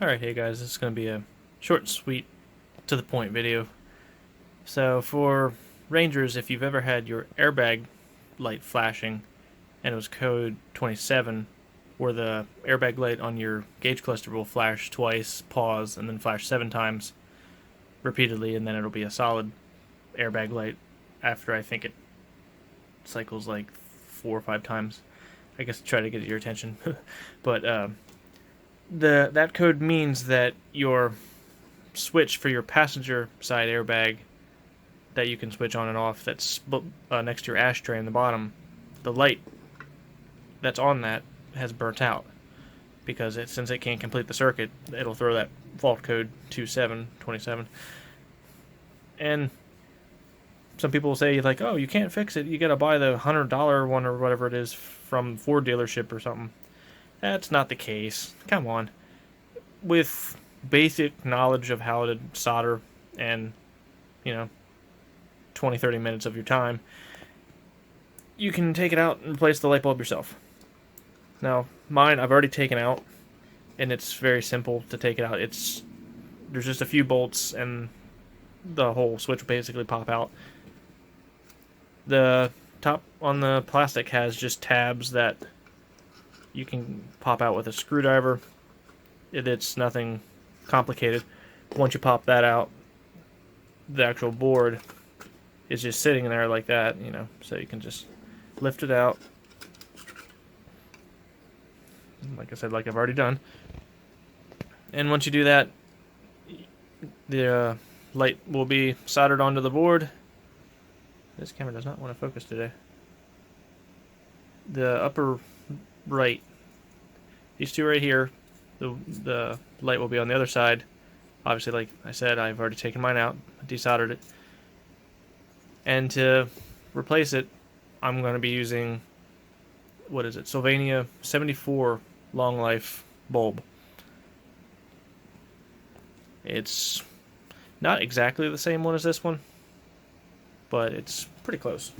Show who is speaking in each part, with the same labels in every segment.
Speaker 1: Alright, hey guys, this is going to be a short, sweet, to the point video. So, for Rangers, if you've ever had your airbag light flashing and it was code 27, where the airbag light on your gauge cluster will flash twice, pause, and then flash 7 times repeatedly, and then it'll be a solid airbag light after I think it cycles like 4 or 5 times. I guess to try to get your attention. But that code means that your switch for your passenger side airbag that you can switch on and off that's next to your ashtray in the bottom, the light that's on that has burnt out because since it can't complete the circuit, it'll throw that fault code 2727. And some people will say like, "Oh, you can't fix it. You got to buy the $100 one or whatever it is from Ford dealership or something." That's not the case. Come on. With basic knowledge of how to solder and, you know, 20-30 minutes of your time, you can take it out and replace the light bulb yourself. Now, mine I've already taken out, and it's very simple to take it out. There's just a few bolts, and the whole switch will basically pop out. The top on the plastic has just tabs that you can pop out with a screwdriver. It's nothing complicated. Once you pop that out, the actual board is just sitting there like that, so you can just lift it out. Like I said, like I've already done. And once you do that, the light will be soldered onto the board. This camera does not want to focus today. The upper right, these two right here, the light will be on the other side. Obviously, like I said, I've already taken mine out, desoldered it. And to replace it, I'm going to be using, what is it, Sylvania 74 long life bulb. It's not exactly the same one as this one, but it's pretty close.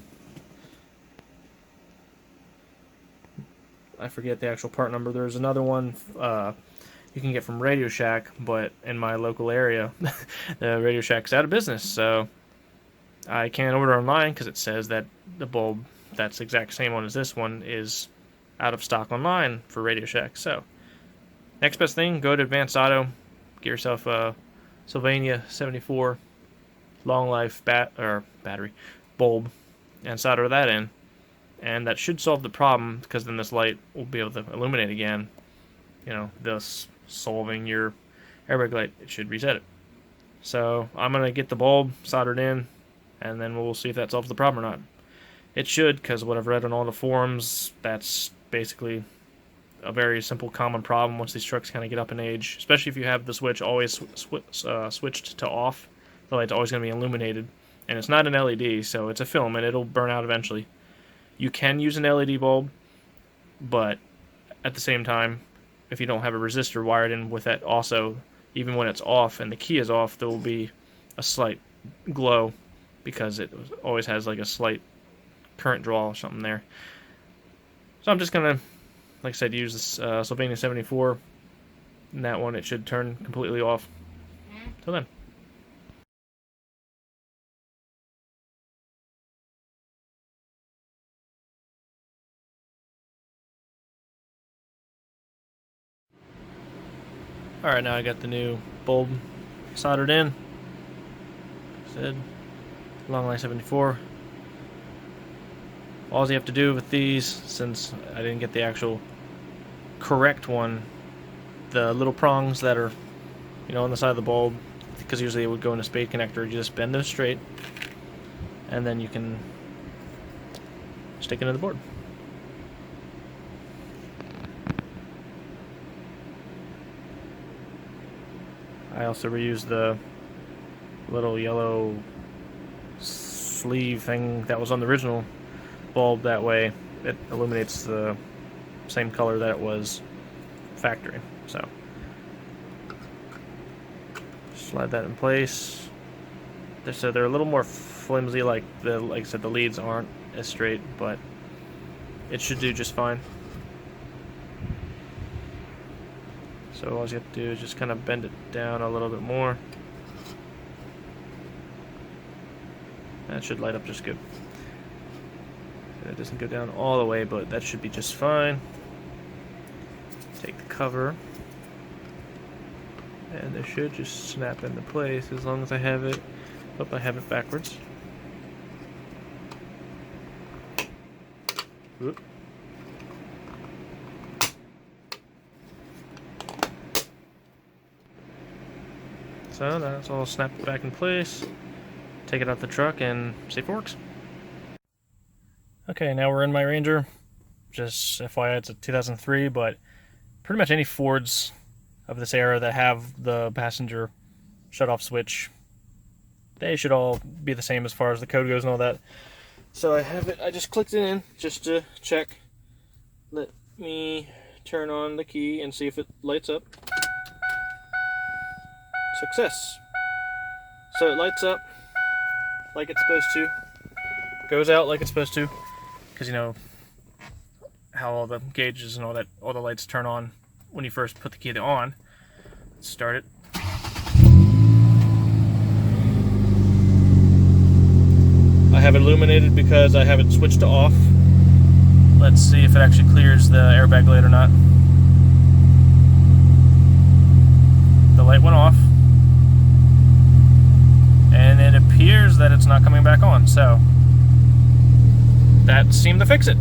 Speaker 1: I forget the actual part number. There's another one you can get from Radio Shack, but in my local area, the Radio Shack's out of business, so I can't order online because it says that the bulb that's the exact same one as this one is out of stock online for Radio Shack. So next best thing, go to Advanced Auto, get yourself a Sylvania 74 long life battery bulb, and solder that in. And that should solve the problem, because then this light will be able to illuminate again, thus solving your airbag light. It should reset it. So I'm going to get the bulb soldered in, and then we'll see if that solves the problem or not. It should, because what I've read on all the forums, that's basically a very simple common problem once these trucks kind of get up in age, especially if you have the switch always switched to off. The light's always going to be illuminated, and it's not an LED, so it's a film, and it'll burn out eventually. You can use an LED bulb, but at the same time, if you don't have a resistor wired in with that also, even when it's off and the key is off, there will be a slight glow because it always has like a slight current draw or something there. So I'm just going to, like I said, use this Sylvania 74. And that one, it should turn completely off. Till then. Alright, now I got the new bulb soldered in. Said long line 74. All you have to do with these, since I didn't get the actual correct one, the little prongs that are, on the side of the bulb, because usually it would go in a spade connector, you just bend them straight, and then you can stick it into the board. I also reused the little yellow sleeve thing that was on the original bulb. That way it illuminates the same color that it was factory. So slide that in place. So they're a little more flimsy, like I said, the leads aren't as straight, but it should do just fine. So all you have to do is just kind of bend it down a little bit more. That should light up just good. It doesn't go down all the way, but that should be just fine. Take the cover, and it should just snap into place as long as I have it. Oh, I have it backwards. Whoop. So that's all snapped back in place. Take it out the truck and see if it works. Okay, now we're in my Ranger. Just FYI, it's a 2003, but pretty much any Fords of this era that have the passenger shut-off switch, they should all be the same as far as the code goes and all that. So I have it, I just clicked it in just to check. Let me turn on the key and see if it lights up. Success. So it lights up like it's supposed to, goes out like it's supposed to, because you know how all the gauges and all that, all the lights turn on when you first put the key on. Let's start it. I have it illuminated because I have it switched to off. Let's see if it actually clears the airbag light or not. The light went off, and it appears that it's not coming back on, so that seemed to fix it.